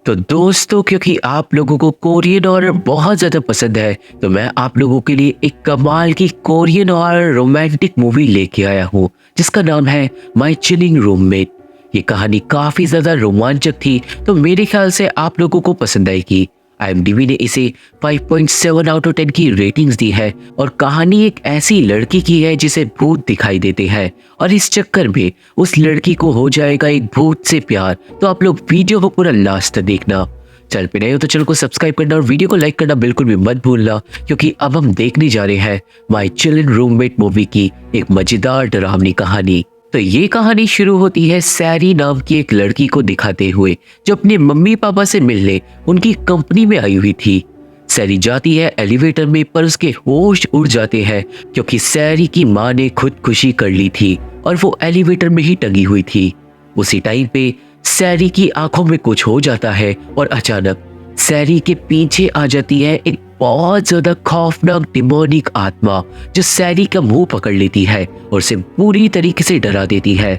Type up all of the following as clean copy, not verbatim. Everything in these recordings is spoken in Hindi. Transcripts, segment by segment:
तो दोस्तों, क्योंकि आप लोगों को कोरियन हॉरर बहुत ज़्यादा पसंद है, तो मैं आप लोगों के लिए एक कमाल की कोरियन हॉरर रोमांटिक मूवी लेके आया हूँ, जिसका नाम है माई चिलिंग रूममेट। ये कहानी काफ़ी ज़्यादा रोमांचक थी, तो मेरे ख्याल से आप लोगों को पसंद आएगी। IMDb ने इसे 5.7 आउट ऑफ 10 की रेटिंग्स दी है और कहानी एक ऐसी लड़की की है जिसे भूत दिखाई देते हैं और इस चक्कर में उस लड़की को हो जाएगा एक भूत से प्यार। तो आप लोग वीडियो को पूरा लास्ट तक देखना। चल पे नए हो तो चैनल को सब्सक्राइब करना और वीडियो को लाइक करना बिल्कुल भी मत भूलना, क्योंकि अब हम देखने जा रहे हैं माई चिलिंग रूममेट मूवी की एक मजेदार डरावनी कहानी। तो ये कहानी शुरू होती है सैरी नाम की एक लड़की को दिखाते हुए, जो अपने मम्मी पापा से मिलने उनकी कंपनी में आई हुई थी। सैरी जाती है एलिवेटर में, पर उसके होश उड़ जाते हैं क्योंकि सैरी की माँ ने खुदकुशी कर ली थी और वो एलिवेटर में ही टंगी हुई थी। उसी टाइम पे सैरी की आंखों में कुछ हो जाता है और अचानक सैरी के पीछे आ जाती है एक बहुत ज्यादा खौफनाक डिमोनिक आत्मा, जो सैरी का मुंह पकड़ लेती है और उसे पूरी तरीके से डरा देती है।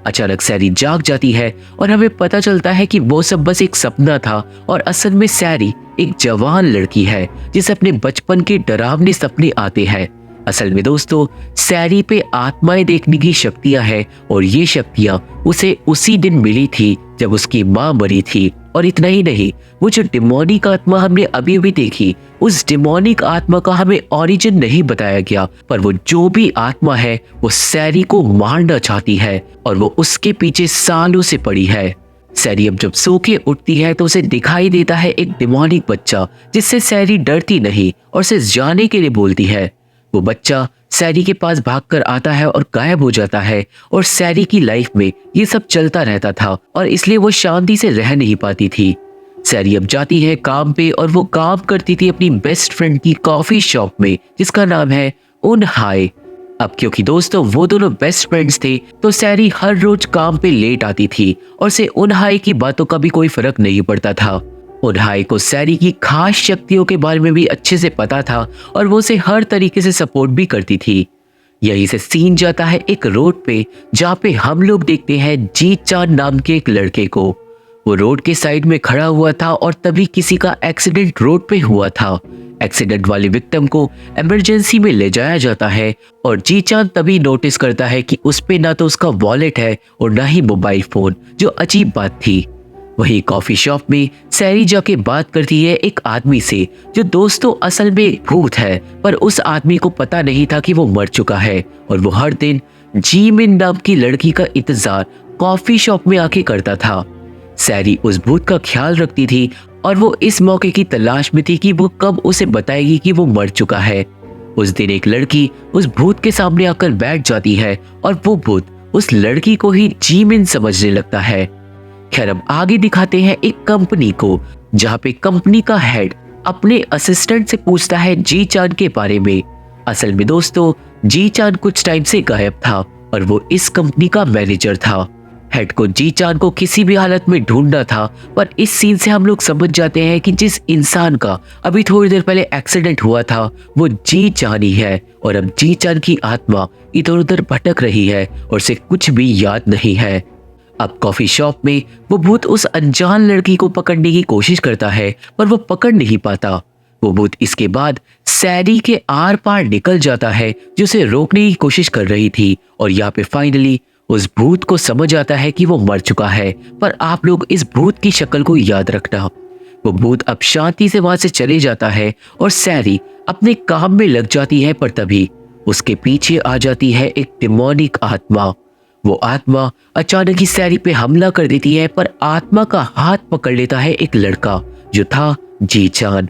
अचानक सैरी जाग जाती है और हमें पता चलता है कि वो सब बस एक सपना था और असल में सैरी एक जवान लड़की है जिसे अपने बचपन के डरावने सपने आते हैं। असल में दोस्तों, सैरी पे आत्माएं देखने की शक्तियां हैं और ये शक्तियां उसे उसी दिन मिली थी जब उसकी माँ मरी थी। और इतना ही नहीं, वो जो डिमोनिक आत्मा हमने अभी अभी देखी, उस डिमोनिक आत्मा का हमें ओरिजिन नहीं बताया गया, पर वो जो भी आत्मा है वो सैरी को मारना चाहती है और वो उसके पीछे सालों से पड़ी है। सैरी अब जब सो के उठती है तो उसे दिखाई देता है एक डिमोनिक बच्चा, जिससे सैरी डरती नहीं और उसे जाने के लिए बोलती है। वो बच्चा सैरी के पास भागकर आता है और गायब हो जाता है और सैरी की लाइफ में ये सब चलता रहता था और इसलिए वो शांति से रह नहीं पाती थी। सैरी अब जाती है काम पे और वो काम करती थी अपनी बेस्ट फ्रेंड की कॉफी शॉप में, जिसका नाम है उन हाय। अब क्योंकि दोस्तों वो दोनों बेस्ट फ्रेंड्स थे, तो सैरी हर रोज काम पे लेट आती थी और उसे उन हाय की बातों का भी कोई फर्क नहीं पड़ता था। उन्हाई को सैरी की खास शक्तियों के बारे में भी अच्छे से पता था और वो उसे हर तरीके से सपोर्ट भी करती थी। यहीं से सीन जाता है एक रोड पे, जहाँ पे हम लोग देखते हैं जी चान नाम के एक लड़के को। वो रोड के साइड में खड़ा हुआ था और तभी किसी का एक्सीडेंट रोड पे हुआ था। एक्सीडेंट वाले विक्टिम को इमरजेंसी में ले जाया जाता है और जी चान तभी नोटिस करता है कि उस पे ना तो उसका वॉलेट है और ना ही मोबाइल फोन, जो अजीब बात थी। वही कॉफी शॉप में सैरी जाके बात करती है एक आदमी से, जो दोस्तों असल में एक भूत है, पर उस आदमी को पता नहीं था कि वो मर चुका है और वो हर दिन जी मिन नाम की लड़की का इंतजार कॉफी शॉप में आके करता था। सैरी उस भूत का ख्याल रखती थी और वो इस मौके की तलाश में थी कि वो कब उसे बताएगी कि वो मर चुका है। उस दिन एक लड़की उस भूत के सामने आकर बैठ जाती है और वो भूत उस लड़की को ही जी मिन समझने लगता है। खैर, अब आगे दिखाते हैं एक कंपनी को, जहाँ पे कंपनी का हेड अपने असिस्टेंट से पूछता है जी चान के बारे में। असल में दोस्तों, जी चान कुछ टाइम से गायब था और वो इस कंपनी का मैनेजर था। हेड को जी चान को किसी भी हालत में ढूंढना था, पर इस सीन से हम लोग समझ जाते हैं कि जिस इंसान का अभी थोड़ी देर पहले एक्सीडेंट हुआ था वो जी चान ही है और अब जी चान की आत्मा इधर उधर भटक रही है और उसे कुछ भी याद नहीं है। अब कॉफी शॉप में वो भूत उस अनजान लड़की को पकड़ने की कोशिश करता है, पर वो पकड़ नहीं पाता। वो भूत इसके बाद सैरी के आर पार निकल जाता है, जो उसे रोकने की कोशिश कर रही थी और यहाँ पे फाइनली उस भूत को समझ आता है कि वो मर चुका है। पर आप लोग इस भूत की शक्ल को याद रखना। वो भूत अब शांति से वहां से चले जाता है और सैरी अपने काम में लग जाती है, पर तभी उसके पीछे आ जाती है एक डिमोनिक आत्मा। वो आत्मा अचानक ही सैरी पे हमला कर देती है, पर आत्मा का हाथ पकड़ लेता है एक लड़का, जो था जी चान।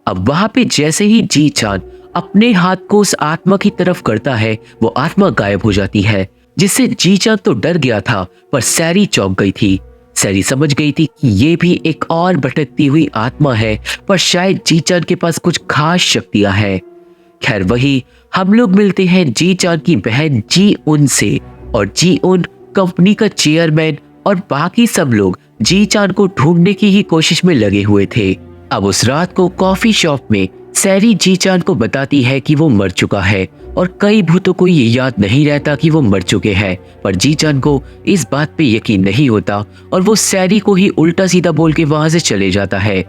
अब वहां पे जैसे ही जी चान अपने हाथ को उस आत्मा की तरफ करता है, वो आत्मा गायब हो जाती है, जिससे जी चान तो डर गया था, पर सैरी चौंक गई थी। सैरी समझ गई थी कि ये भी एक और भटकती हुई आत्मा है, पर शायद जी चान के पास कुछ खास शक्तियां हैं। खैर, वही हम लोग मिलते हैं जी चान की बहन जी उन से, और जी उन कंपनी का चेयरमैन और बाकी सब लोग जी चान को ढूंढने की ही कोशिश में लगे हुए थे। अब उस रात को कॉफी शॉप में सैरी जी चान को बताती है कि वो मर चुका है और कई भूतों को ये याद नहीं रहता कि वो मर चुके हैं, पर जी चान को इस बात पे यकीन नहीं होता और वो सैरी को ही उल्टा सीधा बोल के वहां से चले जाता है।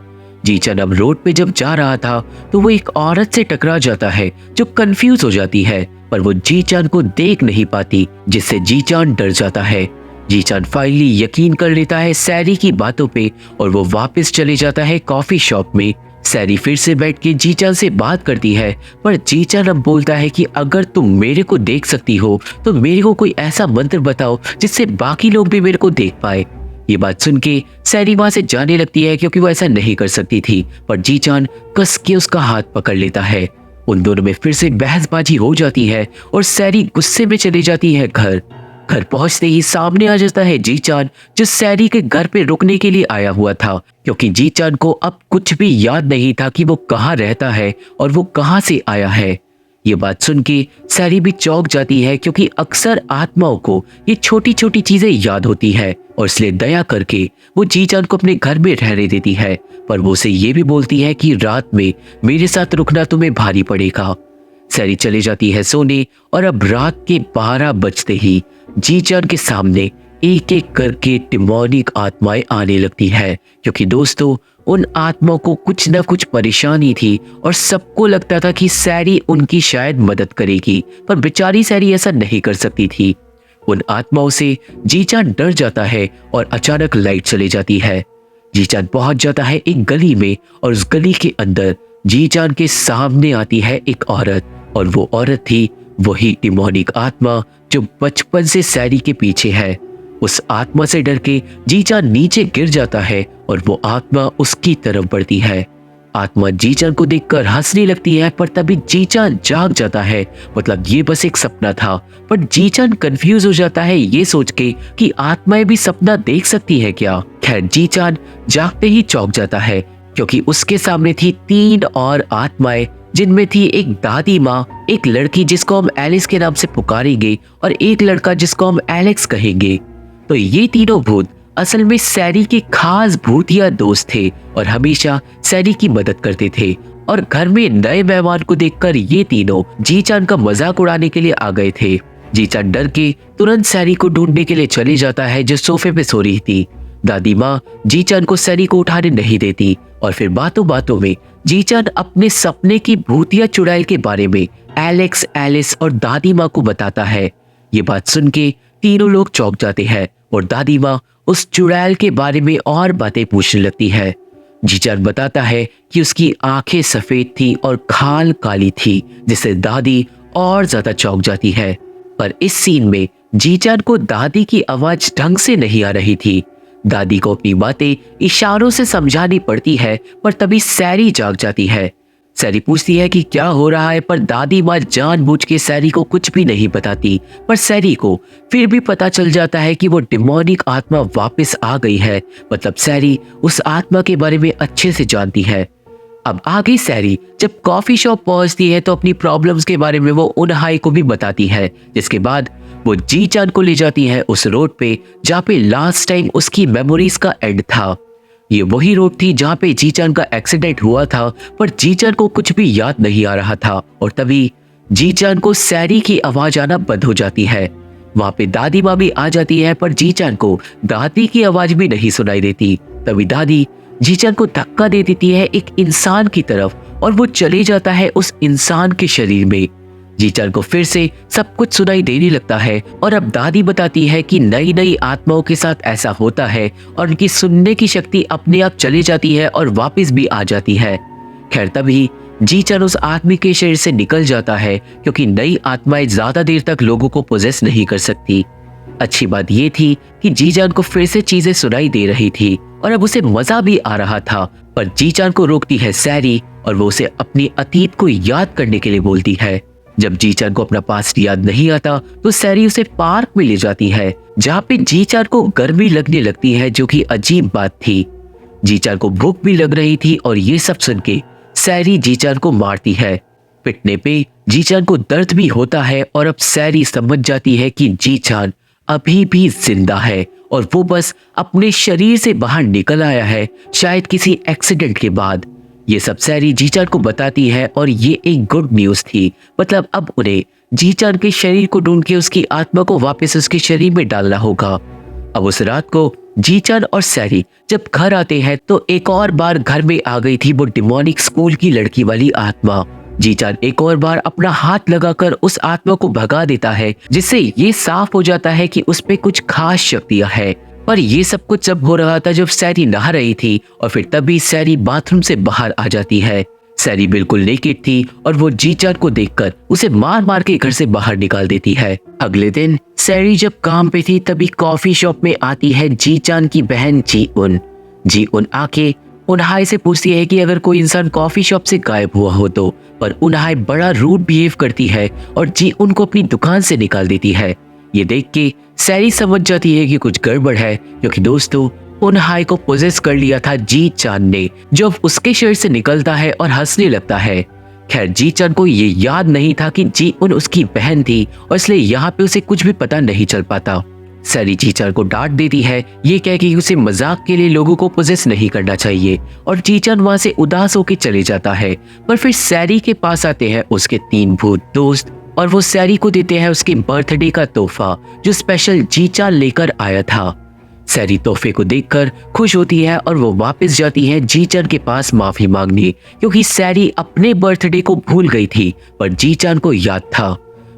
जी चान अब रोड पे जब जा रहा था तो वो एक औरत से टकरा जाता है जो कंफ्यूज हो जाती है, पर वो जी चान को देख नहीं पाती, जिससे जी चान डर जाता है। जी चान फाइनली यकीन कर लेता है सैरी की बातों पे और वो वापस चले जाता है कॉफी शॉप में। सैरी फिर से बैठ के जी चान से बात करती है, पर जी चान अब बोलता है कि अगर तुम मेरे को देख सकती हो तो मेरे को कोई ऐसा मंत्र बताओ जिससे बाकी लोग भी मेरे को देख पाए। ये बात सुन के सैरी वहां से जाने लगती है क्योंकि वो ऐसा नहीं कर सकती थी, पर जी चान कस के उसका हाथ पकड़ लेता है। उन दोनों में फिर से बहसबाजी हो जाती है और सैरी गुस्से में चली जाती है घर। घर पहुंचते ही सामने आ जाता है जी चान, जो सैरी के घर पे रुकने के लिए आया हुआ था, क्योंकि जी चान को अब कुछ भी याद नहीं था कि वो कहाँ रहता है और वो कहाँ से आया है। ये बात सुन के सैरी भी चौंक जाती है, क्योंकि अक्सर आत्माओं को ये छोटी छोटी चीजें याद होती है और इसलिए दया करके वो जी चान को अपने घर में रहने देती है, पर वो उसे ये भी बोलती है कि रात में मेरे साथ रुकना तुम्हें भारी पड़ेगा। सैरी चली जाती है सोने और अब रात के 12 बजते ही जी चान के सामने एक एक करके डिमोनिक आत्माएं आने लगती है, क्योंकि दोस्तों उन आत्माओं को कुछ न कुछ परेशानी थी और सबको लगता था कि सैरी उनकी शायद मदद करेगी, पर बेचारी सैरी ऐसा नहीं कर सकती थी। उन आत्माओं से जी चान डर जाता है और अचानक लाइट चली जाती है। जी चान पहुंच जाता है एक गली में और उस गली के अंदर जी चान के सामने आती है एक औरत, और वो औरत थी वही डिमोनिक आत्मा जो बचपन से सैरी के पीछे है। उस आत्मा से डर के जी चान नीचे गिर जाता है और वो आत्मा उसकी तरफ बढ़ती है। आत्मा जी चान को देखकर हंसने लगती है, पर तभी जी चान जाग जाता है, मतलब ये बस एक सपना था। पर जी चान कंफ्यूज हो जाता है ये सोच के कि आत्माएं भी सपना देख सकती है क्या। खैर जी चान जागते ही चौंक जाता है, क्योंकि उसके सामने थी 3 और आत्माएं, जिनमें थी एक दादी माँ, एक लड़की जिसको हम एलिस के नाम से पुकारेंगे और एक लड़का जिसको हम एलेक्स कहेंगे। तो ये तीनों भूत असल में सैरी के खास भूतिया दोस्त थे और हमेशा सैरी की मदद करते थे, और घर में नए मेहमान को देखकर ये तीनों जी चान का मजाक उड़ाने के लिए आ गए थे। जी चान डर के तुरंत सैरी को ढूंढने के लिए चले जाता है, जो सोफे पे सो रही थी। दादी माँ जी चान को सैरी को उठाने नहीं देती और फिर बातों बातों में जी चान अपने सपने की भूतिया चुड़ैल के बारे में एलेक्स, एलिस और दादी माँ को बताता है। ये बात सुन के तीनों लोग चौंक जाते हैं और दादी माँ उस चुड़ैल के बारे में और बातें पूछने लगती है। जी चान बताता है कि उसकी आंखें सफेद थी और खाल काली थी, जिससे दादी और ज्यादा चौंक जाती है। पर इस सीन में जी चान को दादी की आवाज ढंग से नहीं आ रही थी। दादी को अपनी बातें इशारों से समझानी पड़ती है, पर तभी सैरी जाग जाती है। सैरी पूछती है कि क्या हो रहा है, पर दादी माँ जानबूझ के सैरी को कुछ भी नहीं बताती, पर सैरी को फिर भी पता चल जाता है कि वो डिमोनिक आत्मा वापस आ गई है, मतलब सैरी उस आत्मा के बारे में अच्छे से जानती है। अब आगे सैरी जब कॉफी शॉप पहुंचती है तो अपनी प्रॉब्लम्स के बारे में वो उनहाई को भी बताती है, जिसके बाद वो जी चान को ले जाती है उस रोड पे जहाँ पे लास्ट टाइम उसकी मेमोरीज का एंड था। ये वही रोड थी जहाँ पे जी चान का एक्सीडेंट हुआ था, पर जी चान को कुछ भी याद नहीं आ रहा था, और तभी जी चान को सैरी की आवाज आना बंद हो जाती है। वहां पे दादी माँ भी आ जाती है, पर जी चान को दादी की आवाज भी नहीं सुनाई देती। तभी दादी जी चान को धक्का दे देती है एक इंसान की तरफ, और वो चले जाता है उस इंसान के शरीर में। जी चान को फिर से सब कुछ सुनाई देने लगता है, और अब दादी बताती है कि नई नई आत्माओं के साथ ऐसा होता है और उनकी सुनने की शक्ति अपने आप चली जाती है और वापस भी आ जाती है। खैर तभी जी चान उस आदमी के शरीर से निकल जाता है, क्योंकि नई आत्माएं ज्यादा देर तक लोगों को पोजेस नहीं कर सकती। अच्छी बात यह थी कि जी चान को फिर से चीजें सुनाई दे रही थी और अब उसे मजा भी आ रहा था, पर जी चान को रोकती है सैरी और वो उसे अपनी अतीत को याद करने के लिए बोलती है। जब जी चान को अपना पास्ट याद नहीं आता तो सैरी उसे पार्क में ले जाती है, जहाँ पे जी चान को गर्मी लगने लगती है, जो कि अजीब बात थी। जी चान को भूख भी लग रही थी और ये सब सुन के सैरी जी चान को मारती है। पिटने पे जी चान को दर्द भी होता है और अब सैरी समझ जाती है कि जी चान अभी भी जिंदा है और वो बस अपने शरीर से बाहर निकल आया है, शायद किसी एक्सीडेंट के बाद। ये सब सैरी जीचान को बताती है और ये एक गुड न्यूज थी। मतलब अब उन्हें जीचान के शरीर को ढूंढ के उसकी आत्मा को वापस उसके शरीर में डालना होगा। अब उस रात को जीचान और सैरी जब घर आते हैं तो एक और बार घर में आ गई थी वो डिमोनिक स्कूल की लड़की वाली आत्मा। जीचान एक और बार अपना हाथ लगाकर उस आत्मा को भगा देता है, जिससे ये साफ हो जाता है कि उस पे कुछ खास शक्तियां है। पर ये सब कुछ जब हो रहा था जब सैरी नहा रही थी और फिर तभी सैरी बाथरूम से बाहर आ जाती है। सैरी बिल्कुल नेकेड थी और वो जीचान को देखकर उसे मार मार के घर से बाहर निकाल देती है। अगले दिन सैरी जब काम पे थी तभी कॉफी शॉप में आती है जीचान की बहन जी उन। जी उन आके उन्हाई से पूछती है कि अगर कोई इंसान कॉफी शॉप से गायब हुआ हो तो, पर उन्हाई बड़ा रूड बिहेव करती है और जी उनको अपनी दुकान से निकाल देती है। ये देख के सैरी समझ जाती है कि कुछ गड़बड़ है, क्योंकि दोस्तों उन्हाई को पोजेस कर लिया था जी चान ने, जो उसके शरीर से निकलता है और हंसने लगता है। खैर जी चान को ये याद नहीं था कि जी उन उसकी बहन थी और इसलिए यहाँ पे उसे कुछ भी पता नहीं चल पाता। सैरी जीचान को डांट देती है, ये कह के उसे मजाक के लिए लोगों को पोजेस नहीं करना चाहिए, और जीचान वहां से उदास होकर चले जाता है। पर फिर सैरी के पास आते हैं उसके 3 भूत दोस्त और वो सैरी को देते हैं उसके बर्थडे का तोहफा जो स्पेशल जीचान लेकर आया था। सैरी तोहफे को देखकर खुश होती है और वो वापस जाती है जीचान के पास माफी मांगने, क्योंकि सैरी अपने बर्थडे को भूल गई थी पर जीचान को याद था।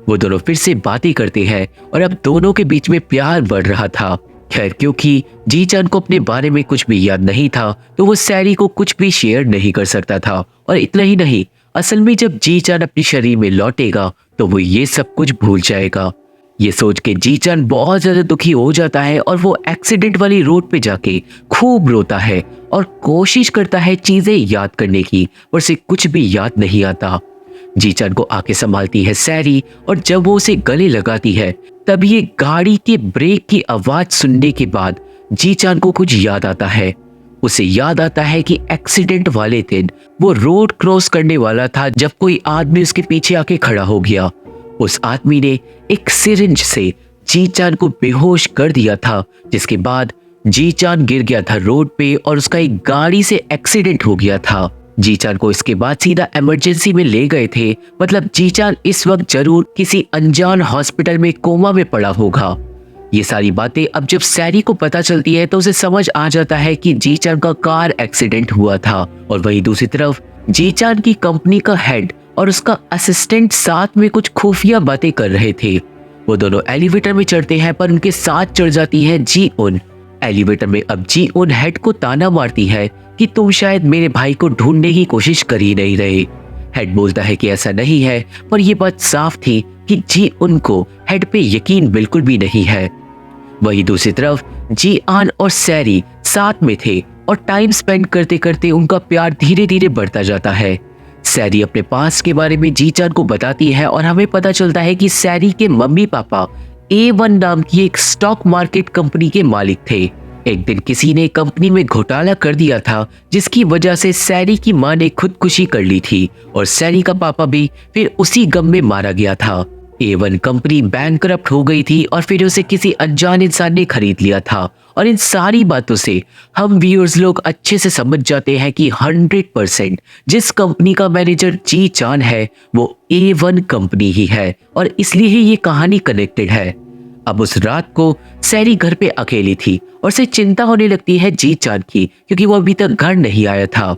वो दोनों फिर से बातें करते हैं और अब दोनों के बीच में प्यार बढ़ रहा था। खैर क्योंकि जीचान को अपने बारे में कुछ भी याद नहीं था तो वो सैरी को कुछ भी शेयर नहीं कर सकता था। और इतना ही नहीं, असल में जब जीचान अपने शरीर में लौटेगा तो वो ये सब कुछ भूल जाएगा। ये सोच के जीचान बहुत ज्यादा दुखी हो जाता है और वो एक्सीडेंट वाली रोड पे जाके खूब रोता है और कोशिश करता है चीजें याद करने की, पर उसे कुछ भी याद नहीं आता। जीचान को आके संभालती है सैरी और जब वो उसे गले लगाती है तभी ये गाड़ी के ब्रेक की आवाज सुनने के बाद जीचान को कुछ याद आता है। उसे याद आता है कि एक्सीडेंट वाले दिन वो रोड क्रॉस करने वाला था जब कोई आदमी उसके पीछे आके खड़ा हो गया। उस आदमी ने एक सिरिंज से जीचान को बेहोश कर दिया था, जिसके बाद जीचान गिर गया था रोड पे और उसका एक गाड़ी से एक्सीडेंट हो गया था। जीचान को इसके बाद सीधा इमरजेंसी में ले गए थे। मतलब जीचान इस वक्त जरूर किसी अनजान हॉस्पिटल में कोमा में पड़ा होगा। ये सारी बातें अब जब सैरी को पता चलती है तो उसे समझ आ जाता है कि जीचान का कार एक्सीडेंट हुआ था। और वहीं दूसरी तरफ जीचान की कंपनी का हेड और उसका असिस्टेंट साथ में कुछ खुफिया बातें कर रहे थे। वो दोनों एलिवेटर में चढ़ते हैं पर उनके साथ चढ़ जाती है जी उन। एलिवेटर में अब जी उन हेड को ताना मारती है कि तुम शायद मेरे भाई को ढूंढने की कोशिश कर ही नहीं रहे। हेड बोलता है कि ऐसा नहीं है, पर यह बात साफ थी कि जी उनको हेड पे यकीन बिल्कुल भी नहीं है। वहीं दूसरी तरफ जी आन और सैरी साथ में थे और टाइम स्पेंड करते करते उनका प्यार धीरे धीरे बढ़ता जाता है। सैरी अपने पास के बारे में जीचान को बताती है और हमें पता चलता है कि सैरी के मम्मी पापा A1 नाम की एक स्टॉक मार्केट कंपनी के मालिक थे। एक दिन किसी ने कंपनी में घोटाला कर दिया था, जिसकी वजह से सैरी की मां ने खुदकुशी कर ली थी और सैरी का पापा भी फिर उसी गम में मारा गया था। A1 कंपनी बैंकरप्ट हो गई थी और फिर उसे किसी अनजान इंसान ने खरीद लिया था। और इन सारी बातों से हम व्यूअर्स लोग अच्छे से समझ जाते हैं कि 100% जिस कंपनी का मैनेजर जी चान है वो A1 कंपनी ही है और इसलिए ही ये कहानी कनेक्टेड है। अब उस रात को सैरी घर पे अकेली थी और उसे चिंता होने लगती है जी चान की, क्योंकि वो अभी तक घर नहीं आया था।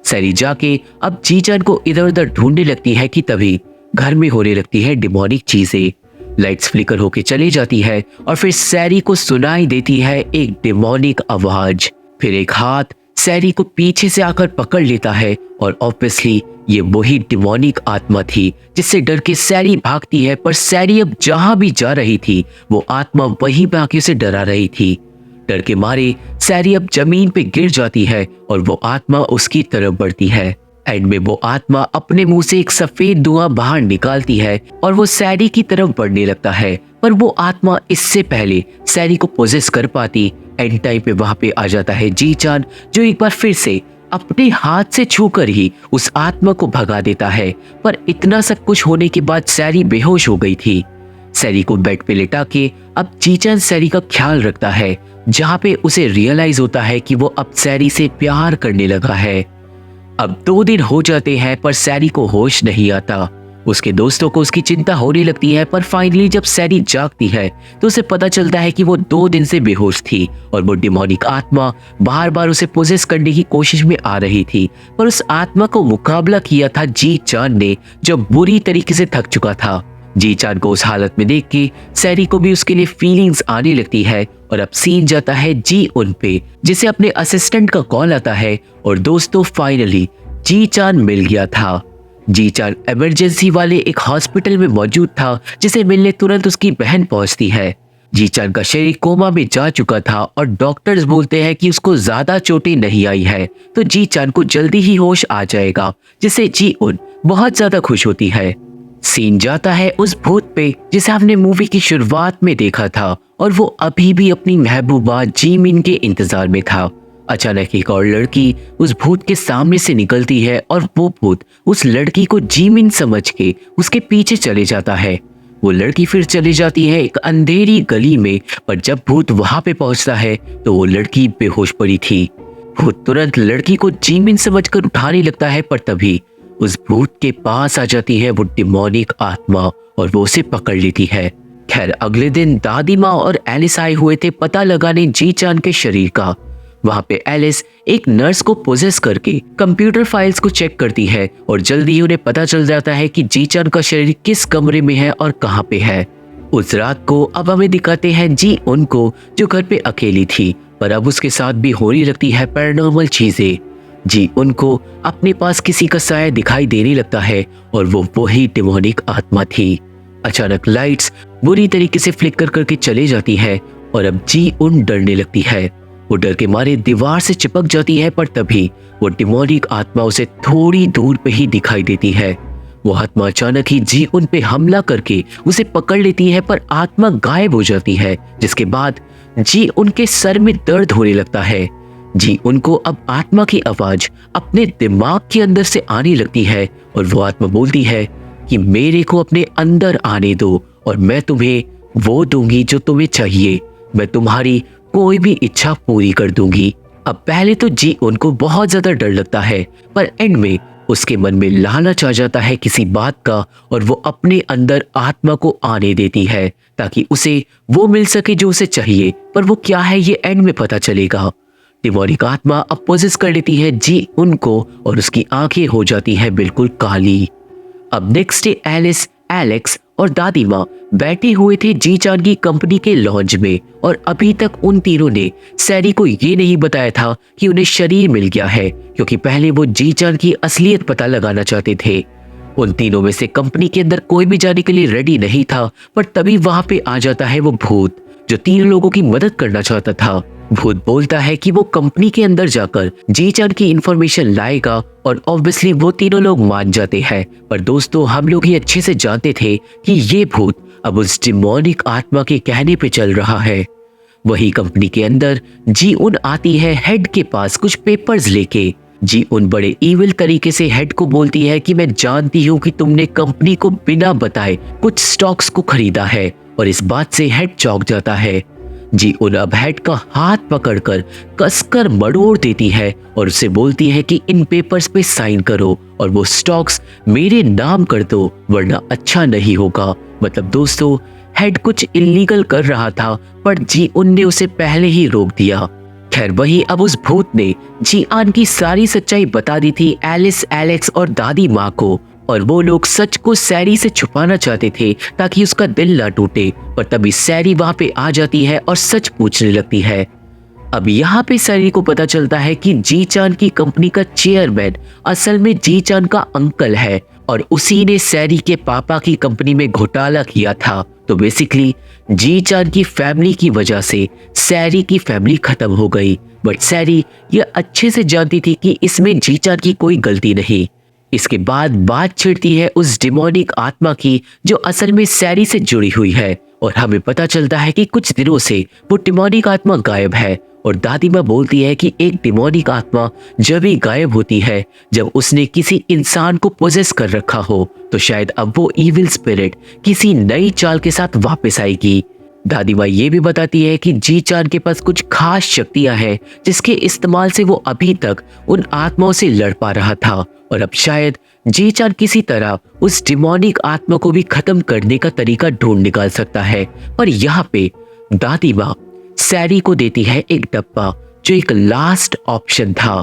सैरी जाके अब जी चान को इधर उधर ढूंढने लगती है कि तभी घर में होने लगती है डिमोनिक चीजें। लाइट्स फ्लिकर होके चली जाती है और फिर सैरी को सुनाई देती है एक डिमोनिक आवाज। फिर एक हाथ सैरी को पीछे से आकर पकड़ लेता है और ऑब्वियसली ये वही डिमोनिक आत्मा थी जिससे डर के सैरी भागती है। पर सैरी अब जहां भी जा रही थी वो आत्मा वहीं पे आके उसे डरा रही थी। डर के मारे सैरी अब जमीन पे गिर जाती है और वो आत्मा उसकी तरफ बढ़ती है। एंड में वो आत्मा अपने मुंह से एक सफेद धुआं बाहर निकालती है और वो सैरी की तरफ बढ़ने लगता है। पर वो आत्मा इससे पहले सैरी को पोजेस कर पाती, एंड टाइम पे वहां पे आ जाता है जी चान, जो एक बार फिर से अपने हाथ से छूकर ही उस आत्मा को भगा देता है। पर इतना सब कुछ होने के बाद सैरी बेहोश हो गई थी। सैरी को बेड पे लेटा के अब जी चान सैरी का ख्याल रखता है, जहाँ पे उसे रियलाइज होता है कि वो अब सैरी से प्यार करने लगा है। अब 2 दिन हो जाते हैं पर सैरी को होश नहीं आता। उसके दोस्तों को उसकी चिंता होने लगती है, पर फाइनली जब सैरी जागती है तो उसे पता चलता है कि वो 2 दिन से बेहोश थी और वो डिमोनिक आत्मा बार बार उसे पोजेस करने की कोशिश में आ रही थी। पर उस आत्मा को मुकाबला किया था जी चान ने, जो बुरी तरीके से थक चुका था। जी चान को उस हालत में देख के सैरी को भी उसके लिए फीलिंग्स आने लगती है और अब सीन जाता है जी उन पे, जिसे अपने असिस्टेंट का कॉल आता है और दोस्तों फाइनली जी चान मिल गया था। जी चान इमरजेंसी वाले एक हॉस्पिटल में मौजूद था, जिसे मिलने तुरंत उसकी बहन पहुंचती है। जी चान का शरीर कोमा में जा चुका था और डॉक्टर्स बोलते हैं कि उसको ज्यादा चोटें नहीं आई है, तो जी चान को जल्दी ही होश आ जाएगा, जिससे जी उन बहुत ज्यादा खुश होती है। सीन जाता है उस भूत पे जिसे हमने मूवी की शुरुआत में देखा था और वो अभी भी अपनी महबूबा जीमिन के इंतजार में था। अचानक एक और लड़की उस भूत के सामने से निकलती है और वो भूत उस लड़की को जीमिन समझ के उसके पीछे चले जाता है। वो लड़की फिर चली जाती है एक अंधेरी गली में, पर जब भूत वहां पे पहुंचता है तो वो लड़की बेहोश पड़ी थी। भूत तुरंत लड़की को जीमिन समझकर उठाने लगता है, पर तभी उस भूत के पास आ जाती है वो डिमोनिक आत्मा और वो उसे पकड़ लेती है। खैर अगले दिन दादी माँ और एलिस आए हुए थे पता लगाने जी चान के शरीर का। वहां पे एलिस एक नर्स को पोजेस करके कंप्यूटर फाइल्स को चेक करती है और जल्दी ही उन्हें पता चल जाता है कि जी चान का शरीर किस कमरे में है और कहां पे है। उस रात को अब हमें दिखाते हैं जी उनको, जो घर पे अकेली थी, पर अब उसके साथ भी होने लगती है पैरानॉर्मल चीजें। जी उनको अपने पास किसी का साया दिखाई देने लगता है और वो वही डिमोनिक आत्मा थी। अचानक लाइट्स बुरी तरीके से फ्लिकर करके चले जाती है और अब जी उन डरने लगती है। वो डर के मारे दीवार से चिपक जाती है, पर तभी वो डिमोनिक आत्मा उसे थोड़ी दूर पे ही दिखाई देती है। वो आत्मा अचानक ही जी उन पे हमला करके उसे पकड़ लेती है, पर आत्मा गायब हो जाती है, जिसके बाद जी उनके सर में दर्द होने लगता है। जी उनको अब आत्मा की आवाज अपने दिमाग के अंदर से आने लगती है और वो आत्मा बोलती है कि मेरे को अपने अंदर आने दो और मैं तुम्हें वो दूंगी जो तुम्हें चाहिए। मैं तुम्हारी कोई भी इच्छा पूरी कर दूंगी। अब पहले तो जी उनको बहुत ज्यादा डर लगता है, पर एंड में उसके मन में लालच आ जाता है किसी बात का और वो अपने अंदर आत्मा को आने देती है ताकि उसे वो मिल सके जो उसे चाहिए। पर वो क्या है ये एंड में पता चलेगा। डिमोनिक आत्मा अब पोजेस कर लेती है जी उनको और उसकी आंखें हो जाती है बिल्कुल काली। अब नेक्स्ट डे एलिस, एलेक्स और दादी माँ बैठे हुए थे जी चान की कंपनी के लॉन्ज में और अभी तक उन तीनों ने सैरी को ये नहीं बताया था कि उन्हें शरीर मिल गया है, क्योंकि पहले वो जी चान की असलियत पता लगाना चाहते थे। उन तीनों में से कंपनी के अंदर कोई भी जाने के लिए रेडी नहीं था, पर तभी वहां पे आ जाता है वो भूत जो 3 लोगों की मदद करना चाहता था। भूत बोलता है कि वो कंपनी के अंदर जाकर जी चान की इंफॉर्मेशन लाएगा और ऑब्वियसली वो तीनों लोग मान जाते हैं। पर दोस्तों हम लोग ये अच्छे से जानते थे कि ये भूत अब उस डिमोनिक आत्मा के कहने पे चल रहा है। वही कंपनी के अंदर जी उन आती है हेड के पास कुछ पेपर्स लेके। जी उन बड़े इविल तरीके से हेड को बोलती है कि मैं जानती हूँ कि तुमने कंपनी को बिना बताए कुछ स्टॉक्स को खरीदा है, और इस बात से हेड चौंक जाता है। जी उन अब हेड का हाथ पकड़कर कसकर मरोड़ देती है और उसे बोलती है कि इन पेपर्स पे साइन करो और वो स्टॉक्स मेरे नाम कर दो, वरना अच्छा नहीं होगा। मतलब दोस्तों हेड कुछ इलीगल कर रहा था, पर जी उन ने उसे पहले ही रोक दिया। खैर वही अब उस भूत ने जी आन की सारी सच्चाई बता दी थी एलिस, एलेक्स और दादी माँ को, और वो लोग सच को सैरी से छुपाना चाहते थे ताकि उसका दिल ना टूटे। पर तभी सैरी वहां पे आ जाती है और सच पूछने लगती है। अब यहाँ पे सैरी को पता चलता है कि जी चान की कंपनी का चेयरमैन असल में जी चान का अंकल है और उसी ने सैरी के पापा की कंपनी में घोटाला किया था। तो बेसिकली जी चान की फैमिली की वजह से सैरी की फैमिली खत्म हो गई, बट सैरी ये अच्छे से जानती थी कि इसमें जी चान की कोई गलती नहीं। इसके बाद बात छिड़ती है उस डिमोनिक आत्मा की जो असल में सैरी से जुड़ी हुई है, और हमें पता चलता है कि कुछ दिनों से वो डिमोनिक आत्मा गायब है। और दादी माँ बोलती है कि एक डिमोनिक आत्मा जब ही गायब होती है जब उसने किसी इंसान को पोजेस कर रखा हो, तो शायद अब वो इविल स्पिरिट किसी नई चाल के साथ वापस आएगी। दादी माँ ये भी बताती है कि जी चान के पास कुछ खास शक्तियां हैं जिसके इस्तेमाल से वो अभी तक उन आत्माओं से लड़ पा रहा था और अब शायद जी चान किसी तरह उस डिमोनिक आत्मा को भी खत्म करने का तरीका ढूंढ निकाल सकता है। पर यहाँ पे दादी माँ सैरी को देती है एक डब्बा जो एक लास्ट ऑप्शन था।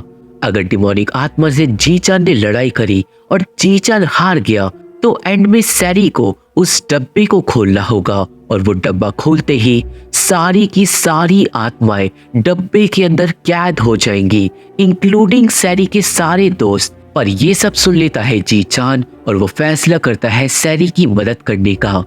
अगर डिमोनिक आत्मा से जी चान ने लड़ाई करी और जी चान हार गया तो एंड में सैरी को उस डब्बे को खोलना होगा और वो डब्बा खोलते ही सारी की सारी आत्माएं डब्बे के अंदर कैद हो जाएंगी, इंक्लूडिंग सैरी के सारे दोस्त। पर ये सब सुन लेता है जी चान और वो फैसला करता है सैरी की मदद करने का।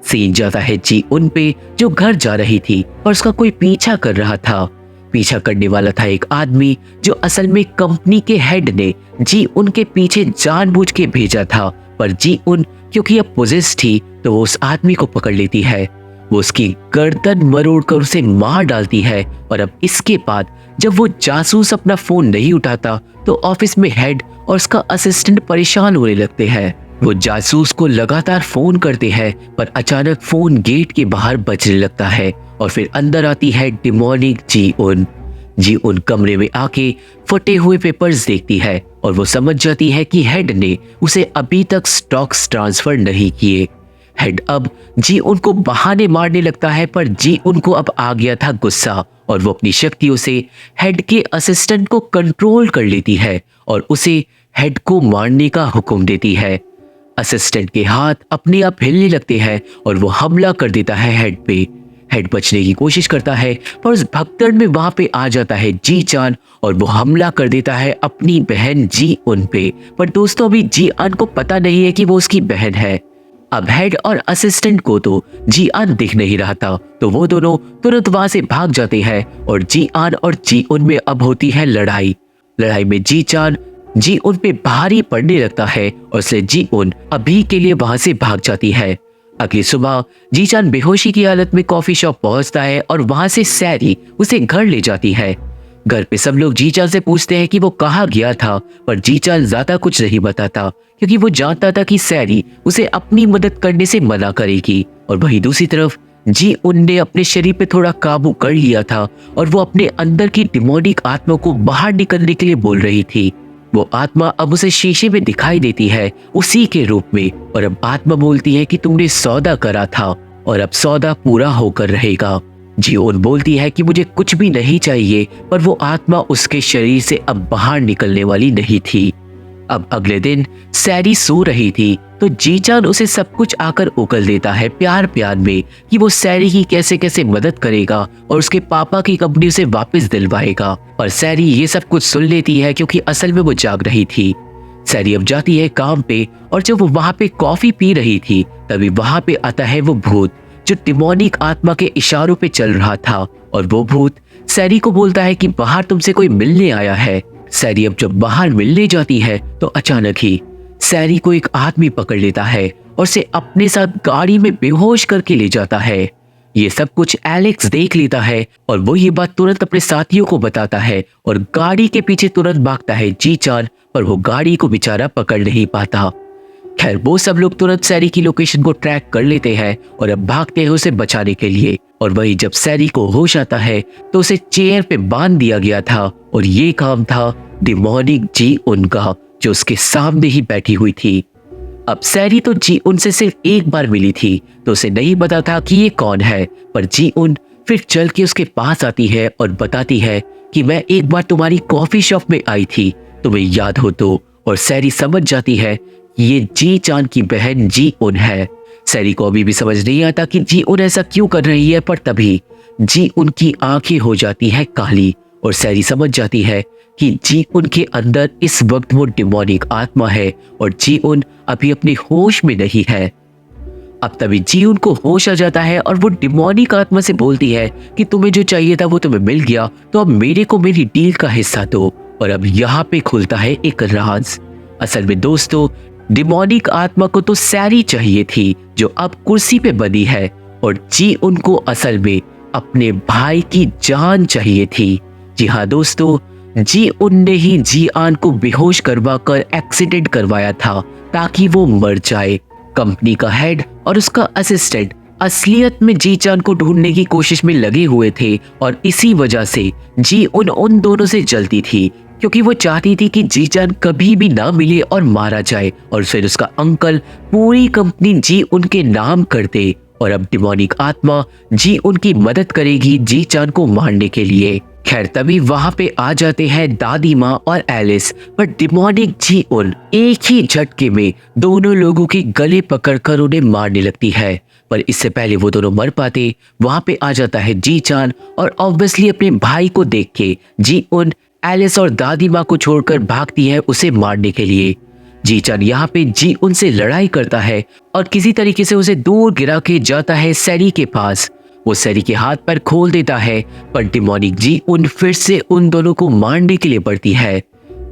सीन जाता है जी उन पे जो घर जा रही थी और उसका कोई पीछा कर रहा था। पीछा करने वाला था एक आदमी जो असल में कंपनी के हेड ने जी उनके पीछे जानबूझ के भेजा था। पर जी उन क्योंकि अब पोजेस थी तो वो उस आदमी को पकड़ लेती है। वो उसकी गर्दन मरोड़ कर उसे मार डालती है और अब इसके बाद जब वो जासूस अपना फोन नहीं उठाता तो ऑफिस में हेड और उसका असिस्टेंट परेशान होने लगते हैं। वो जासूस को लगातार फोन करते हैं पर अचानक फोन गेट के बाहर बजने लगता है और फिर अंदर आती है डिमोनिक जी उन। जी उन कमरे में आके फटे हुए पेपर्स देखती है और वो समझ जाती है कि हेड ने उसे अभी तक स्टॉक्स ट्रांसफर नहीं किए। हेड अब जी उनको बहाने मारने लगता है पर जी उनको अब आ गया था गुस्सा और वो अपनी शक्तियों से हेड के असिस्टेंट को कंट्रोल कर लेती है और उसे हेड को मारने का हुक्म देती है। असिस्टेंट के हाथ अपने आप हिलने लगते हैं और वो हमला कर देता है हेड पे। हेड बचने की कोशिश करता है पर उस भगदड़ में वहां पे आ जाता है जी चान और वो हमला कर देता है अपनी बहन जी उन पे। पर दोस्तों अभी जी आन को पता नहीं है कि वो उसकी बहन है। अब हेड और असिस्टेंट को तो जी आन दिख नहीं रहा था तो वो दोनों तुरंत वहां से भाग जाते हैं और जी आन और जी उन में अब होती है लड़ाई। लड़ाई में जी चान जी उन पे भारी पड़ने लगता है और इसलिए जी उन अभी के लिए वहां से भाग जाती है। अगली सुबह जी चान बेहोशी की हालत में कॉफी शॉप पहुंचता है और वहां से सैरी उसे घर ले जाती है। घर पे सब लोग जी चान से पूछते हैं कि वो कहाँ गया था पर जी चान ज्यादा कुछ नहीं बताता क्योंकि वो जानता था कि सैरी उसे अपनी मदद करने से मना करेगी। और वहीं दूसरी तरफ जी उन ने अपने शरीर पे थोड़ा काबू कर लिया था और वो अपने अंदर की डिमोनिक आत्मा को बाहर निकलने के लिए बोल रही थी। वो आत्मा अब उसे शीशे में दिखाई देती है उसी के रूप में और अब आत्मा बोलती है कि तुमने सौदा करा था और अब सौदा पूरा होकर रहेगा। जियोन बोलती है कि मुझे कुछ भी नहीं चाहिए पर वो आत्मा उसके शरीर से अब बाहर निकलने वाली नहीं थी। अब अगले दिन सैरी सो रही थी तो जीचान उसे सब कुछ आकर उगल देता है प्यार प्यार में कि वो सैरी की कैसे कैसे मदद करेगा और उसके पापा की कंपनी उसे वापस दिलवाएगा। पर सैरी ये सब कुछ सुन लेती है क्योंकि असल में वो जाग रही थी। सैरी अब जाती है काम पे और जब वो वहां पे कॉफी पी रही थी तभी वहां पे आता है वो भूत जो डिमोनिक आत्मा के इशारों पे चल रहा था और वो भूत सैरी को बोलता है कि बाहर तुमसे कोई मिलने आया है। सैरी अब जब बाहर मिलने जाती है तो अचानक ही सैरी को एक आदमी पकड़ लेता है और उसे अपने साथ गाड़ी में बेहोश करके ले जाता है। ये सब कुछ एलेक्स देख लेता है और वो ये बात तुरंत अपने साथियों को बताता है और गाड़ी के पीछे तुरंत भागता है जीचान, पर वो गाड़ी को बेचारा पकड़ नहीं पाता। खैर वो सब लोग तुरंत सैरी की लोकेशन को ट्रैक कर लेते हैं और अब भागते हैं उसे बचाने के लिए। और वही जब सैरी को होश आता है तो उसे चेयर पे बांध दिया गया था और ये काम था डिमोनिक जी उनका जो उसके सामने ही बैठी हुई थी। अब सैरी तो जी उनसे सिर्फ एक बार मिली थी तो उसे नहीं पता था कि ये कौन है, पर जी उन फिर चल के उसके पास आती है और बताती है कि मैं एक बार तुम्हारी कॉफी शॉप में आई थी, तुम्हें याद हो तो। और सैरी समझ जाती है कि ये जी चान की बहन जी उन है। सैरी को अभी भी समझ नहीं आता कि जी उन ऐसा क्यों कर रही है, पर तभी जी उनकी आंखें हो जाती है काली और सैरी समझ जाती है कि जी उन के अंदर इस वक्त वो डिमोनिक आत्मा है और जी उन अभी अपने होश में नहीं है। अब तभी जी उन को होश आ जाता है और वो डिमोनिक आत्मा से बोलती है कि तुम्हें जो चाहिए था वो तुम्हें मिल गया, तो अब मेरे को मेरी डील का हिस्सा दो। और अब यहाँ पे खुलता है एक राज। असल में दोस्तों डिमोनिक आत्मा को तो सैरी चाहिए थी जो अब कुर्सी पे बनी है, और जी उनको असल में अपने भाई की जान चाहिए थी। जी हाँ दोस्तों, जी उनने ही जी आन को बेहोश करवा कर एक्सीडेंट करवाया था ताकि वो मर जाए। कंपनी का हेड और उसका असिस्टेंट असलियत में जी चान को ढूंढने की कोशिश में लगे हुए थे और इसी वजह से जी उन दोनों से जलती थी, क्योंकि वो चाहती थी कि जी चान कभी भी ना मिले और मारा जाए और फिर उसका अंकल पूरी कंपनी जी उनके नाम कर दे और अब डिमोनिक आत्मा जी उनकी मदद करेगी जी चान को मारने के लिए। खैर तभी वहां पे आ जाते हैं दादी माँ और एलिस, पर डिमोनिक जी उन एक ही झटके में दोनों लोगों के गले पकड़कर उन्हें मारने लगती है। पर इससे पहले वो दोनों मर पाते, वहां पे आ जाता है जी चान और ऑब्वियसली अपने भाई को देख के जी उन एलिस और दादी माँ को छोड़कर भागती है उसे मारने के लिए। जी चान यहाँ पे जी उनसे लड़ाई करता है और किसी तरीके से उसे दूर गिरा के जाता है सैरी के पास। वो सैरी के हाथ पर खोल देता है, पर डिमोनिक जी उन फिर से उन दोनों को मारने के लिए बढ़ती है।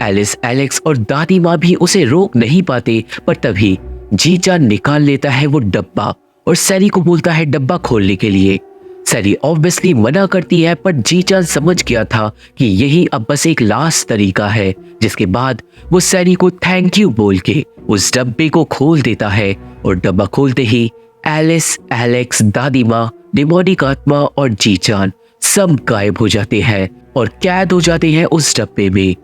एलिस, एलेक्स और दादी माँ भी उसे रोक नहीं पाते, पर तभी जी चान निकाल लेता है वो डब्बा और सैरी को बोलता है डब्बा खोलने के लिए। सैरी ऑब्वियसली मना करती है, पर जी चान समझ गया था कि यही अब बस एक लास्ट तरीका है, जिसके बाद वो सैरी को थैंक यू बोल के उस डब्बे को खोल देता है और डब्बा खोलते ही एलिस, एलेक्स, दादी माँ, डिमोनिक आत्मा और जी चान सब गायब हो जाते हैं और कैद हो जाते हैं उस डब्बे में।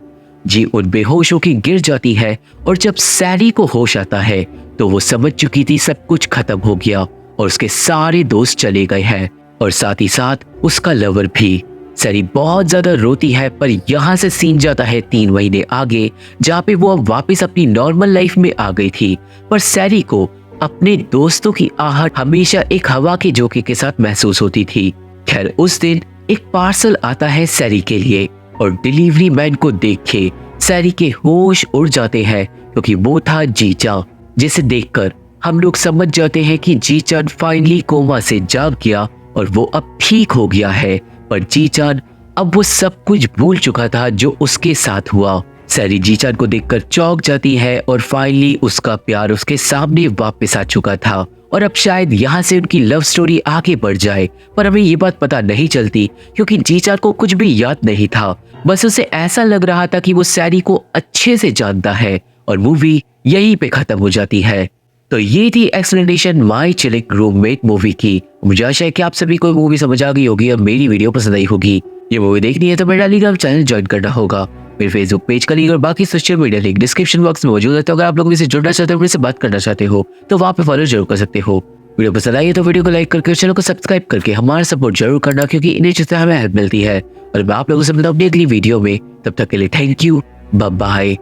जी उन बेहोश होकर गिर जाती है और जब सैरी को होश आता है तो वो समझ चुकी थी सब कुछ खत्म हो गया और उसके सारे दोस्त चले गए हैं और साथ ही साथ उसका लवर भी। सैरी बहुत ज्यादा रोती है, पर यहाँ से सीन जाता है 3 महीने आगे, जहाँ पे वो अब वापस अपनी नॉर्मल लाइफ में आ गई थी। पर सैरी को अपने दोस्तों की आहट हमेशा एक हवा के झोंके के साथ महसूस होती थी। खैर उस दिन एक पार्सल आता है सैरी के लिए और डिलीवरी मैन को देख के सैरी के होश उड़ जाते हैं, क्योंकि वो था जी चान, जिसे देखकर हम लोग समझ जाते हैं कि जी चान फाइनली कोमा से जाग गया और वो अब ठीक हो गया है। पर जी चान अब वो सब कुछ भूल चुका था जो उसके साथ हुआ। सैरी जी चान को देखकर चौंक जाती है और फाइनली उसका प्यार उसके सामने वापस आ चुका था और अब शायद यहाँ से उनकी लव स्टोरी आगे बढ़ जाए। पर हमें ये बात पता नहीं चलती, क्योंकि जी चान को कुछ भी याद नहीं था। बस उसे ऐसा लग रहा था कि वो सैरी को अच्छे से जानता है और मूवी यहीं पे खत्म हो जाती है। तो ये थी explanation my chilling roommate movie की। मुझे आशा है कि आप सभी को मूवी समझ आ गई होगी और मेरी वीडियो पसंद आई होगी। ये मूवी देखनी है तो मेरा टेलीग्राम चैनल ज्वाइन करना होगा, मेरे फेसबुक पेज का लिंक और बाकी social media link description box में मौजूद है। तो अगर आप लोग मुझसे जुड़ना चाहते हो, मुझसे बात करना चाहते हो, तो वहाँ पे फॉलो जरूर कर सकते हो। वीडियो पसंद आई है तो वीडियो को लाइक करके चैनल को सब्सक्राइब करके हमारा सपोर्ट जरूर करना, क्योंकि इन्हीं चीज़ों से हमें हेल्प मिलती है। और मैं आप लोगों से मिलता हूं अपनी अगली वीडियो में, तब तक के लिए थैंक यू, बाय बाय।